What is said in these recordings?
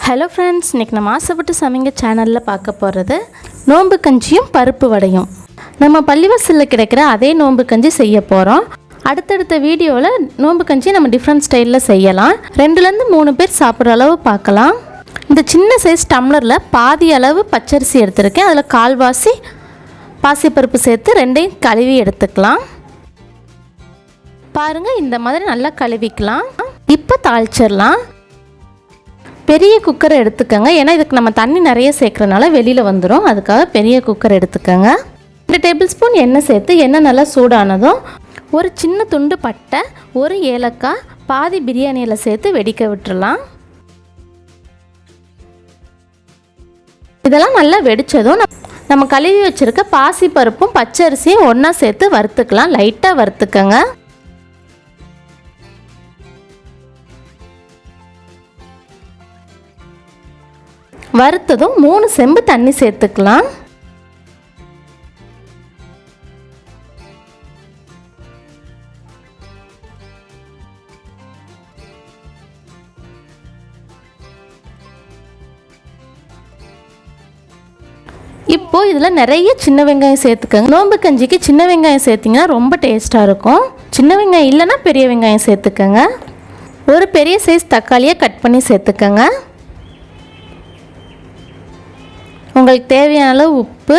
Hello friends, இன்றைக்கி நம்ம ஆசைப்பட்டு சமைங்க சேனலில் பார்க்க போகிறது நோன்பு கஞ்சியும் பருப்பு வடையும். நம்ம பள்ளிவாசலில் கிடைக்கிற அதே நோன்பு கஞ்சி செய்ய போகிறோம். அடுத்தடுத்த வீடியோவில் நோன்பு கஞ்சி நம்ம டிஃப்ரெண்ட் ஸ்டைலில் செய்யலாம். 2லேருந்து 3 பேர் சாப்பிட்ற அளவு பார்க்கலாம். இந்த சின்ன சைஸ் டம்ளரில் பாதி அளவு பச்சரிசி எடுத்திருக்கேன். அதில் கால்வாசி பாசிப்பருப்பு சேர்த்து ரெண்டையும் கழுவி எடுத்துக்கலாம். பாருங்கள், இந்த மாதிரி நல்லா கழுவிக்கலாம். இப்போ தாளிச்சிடலாம். பெரிய குக்கரை எடுத்துக்கோங்க, ஏன்னா இதுக்கு நம்ம தண்ணி நிறைய சேர்க்குறனால வெளியில் வந்துடும். அதுக்காக பெரிய குக்கர் எடுத்துக்கோங்க. 2 டேபிள் ஸ்பூன் எண்ணெய் சேர்த்து எண்ணெய் நல்லா சூடானதும் ஒரு சின்ன துண்டு பட்டை, ஒரு ஏலக்காய், பாதி பிரியாணியில் சேர்த்து வெடிக்க விட்டுறலாம். இதெல்லாம் நல்லா வெடித்ததும் நம்ம கழுவி வச்சுருக்க பாசி பருப்பும் பச்சரிசியும் ஒன்றா சேர்த்து வறுத்துக்கலாம். லைட்டாக வறுத்துக்கோங்க. வறுத்ததும் 3 செம்பு தண்ணி சேர்த்துக்கலாம். இப்போ இதில் நிறைய சின்ன வெங்காயம் சேர்த்துக்கோங்க. நோன்பு கஞ்சிக்கு சின்ன வெங்காயம் சேர்த்திங்கன்னா ரொம்ப டேஸ்ட்டாக இருக்கும். சின்ன வெங்காயம் இல்லைன்னா பெரிய வெங்காயம் சேர்த்துக்கோங்க. ஒரு பெரிய சைஸ் தக்காளியை கட் பண்ணி சேர்த்துக்கோங்க. உங்களுக்கு தேவையான அளவு உப்பு,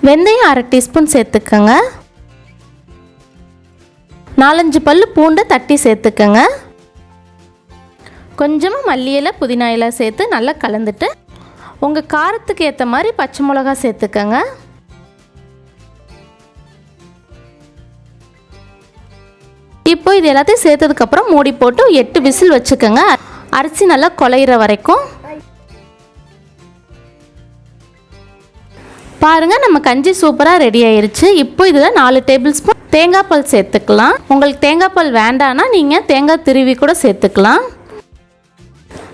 வெந்தயம் 1/2 டீஸ்பூன் சேர்த்துக்கோங்க. 4-5 பல்லு பூண்டை தட்டி சேர்த்துக்கோங்க. கொஞ்சமாக மல்லி இலை, புதினா இலை சேர்த்து நல்லா கலந்துட்டு உங்கள் காரத்துக்கு ஏற்ற மாதிரி பச்சை மிளகா சேர்த்துக்கோங்க. இப்போ இது எல்லாத்தையும் சேர்த்ததுக்கப்புறம் மூடி போட்டு 8 விசில் வச்சுக்கோங்க. அரிசி நல்லா குழையிற வரைக்கும். பாருங்கள், நம்ம கஞ்சி சூப்பராக ரெடி ஆயிருச்சு. இப்போ இதில் 4 டேபிள் ஸ்பூன் தேங்காய் பால் சேர்த்துக்கலாம். உங்களுக்கு தேங்காய் பால் வேண்டான்னா நீங்கள் தேங்காய் திருவி கூட சேர்த்துக்கலாம்.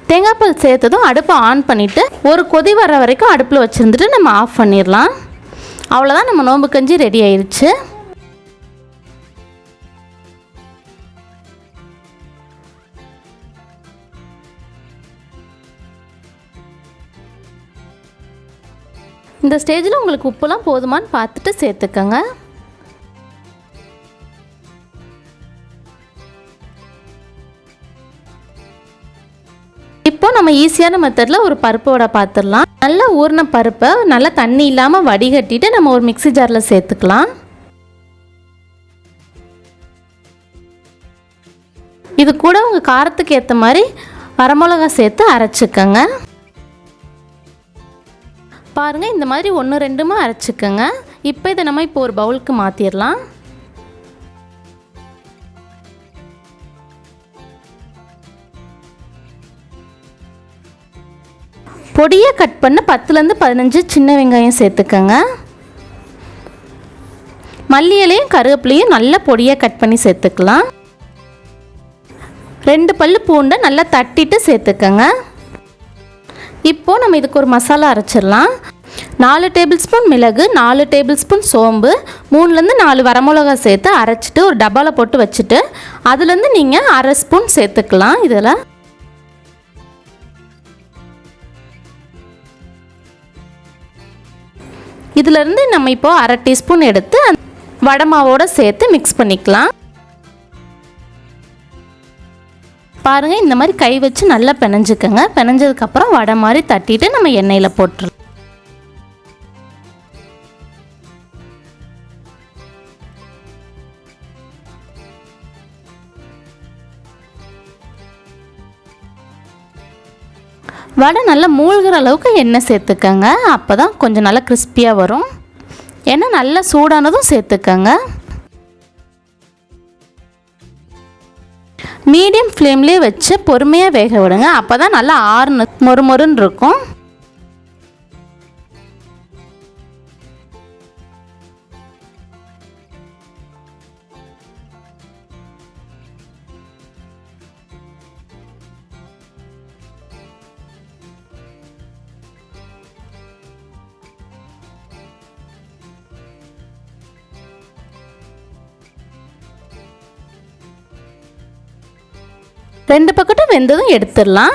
தேங்காய் பால் சேர்த்ததும் அடுப்பை ஆன் பண்ணிவிட்டு ஒரு கொதி வர வரைக்கும் அடுப்பில் வச்சுருந்துட்டு நம்ம ஆஃப் பண்ணிடலாம். அவ்வளோதான், நம்ம நோன்பு கஞ்சி ரெடி ஆயிருச்சு. இந்த ஸ்டேஜில் உங்களுக்கு உப்புலாம் போதுமான்னு பார்த்துட்டு சேர்த்துக்கோங்க. இப்போ நம்ம ஈஸியான மெத்தடில் ஒரு பருப்பு வடை பார்த்துடலாம். நல்லா ஊறின பருப்பை நல்லா தண்ணி இல்லாமல் வடிகட்டிட்டு நம்ம ஒரு மிக்ஸி ஜாரில் சேர்த்துக்கலாம். இது கூட உங்கள் காரத்துக்கு ஏற்ற மாதிரி வரமிளகா சேர்த்து அரைச்சிக்கோங்க. பாருங்கள், இந்த மாதிரி 1-2 அரைச்சிக்கோங்க. இப்போ இதை நம்ம இப்போ ஒரு பவுலுக்கு மாற்றிடலாம். பொடியை கட் பண்ண 10-15 சின்ன வெங்காயம் சேர்த்துக்கோங்க. மல்லி இலையும் கருவேப்பிலையும் நல்லா பொடியாக கட் பண்ணி சேர்த்துக்கலாம். 2 பல்லு பூண்டை நல்லா தட்டிட்டு சேர்த்துக்கோங்க. இப்போது நம்ம இதுக்கு ஒரு மசாலா அரைச்சிடலாம். 4 டேபிள் ஸ்பூன் மிளகு, 4 டேபிள் ஸ்பூன் சோம்பு, 3-4 வரமிளகா சேர்த்து அரைச்சிட்டு ஒரு டப்பாவில் போட்டு வச்சுட்டு அதுலேருந்து நீங்கள் 1/2 ஸ்பூன் சேர்த்துக்கலாம். இதிலேருந்து நம்ம இப்போது 1/2 டீஸ்பூன் எடுத்து வடை மாவோடு சேர்த்து மிக்ஸ் பண்ணிக்கலாம். பாருங்கள், இந்த மாதிரி கை வச்சு நல்லா பிணைஞ்சிக்கோங்க. பிணைஞ்சதுக்கப்புறம் வடை மாதிரி தட்டிட்டு நம்ம எண்ணெயில் போட்டுடலாம். வடை நல்லா மூழ்கிற அளவுக்கு எண்ணெய் சேர்த்துக்கோங்க. அப்போ தான் கொஞ்சம் நல்லா கிறிஸ்பியாக வரும். எண்ணெய் நல்லா சூடானதும் சேர்த்துக்கோங்க. மீடியம் ஃப்ளேம்லேயே வச்சு பொறுமையாக வேக விடுங்க. அப்போ தான் நல்லா ஆறுனு மொறுமொறுன்னு இருக்கும். ரெண்டு பக்கட்டும் வெந்ததும் எடுத்துடலாம்.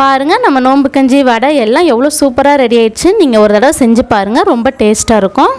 பாருங்கள் நம்ம நோன்பு கஞ்சி வடை எல்லாம் எவ்வளோ சூப்பராக ரெடி ஆயிடுச்சு. நீங்கள் ஒரு தடவை செஞ்சு பாருங்கள், ரொம்ப டேஸ்ட்டாக இருக்கும்.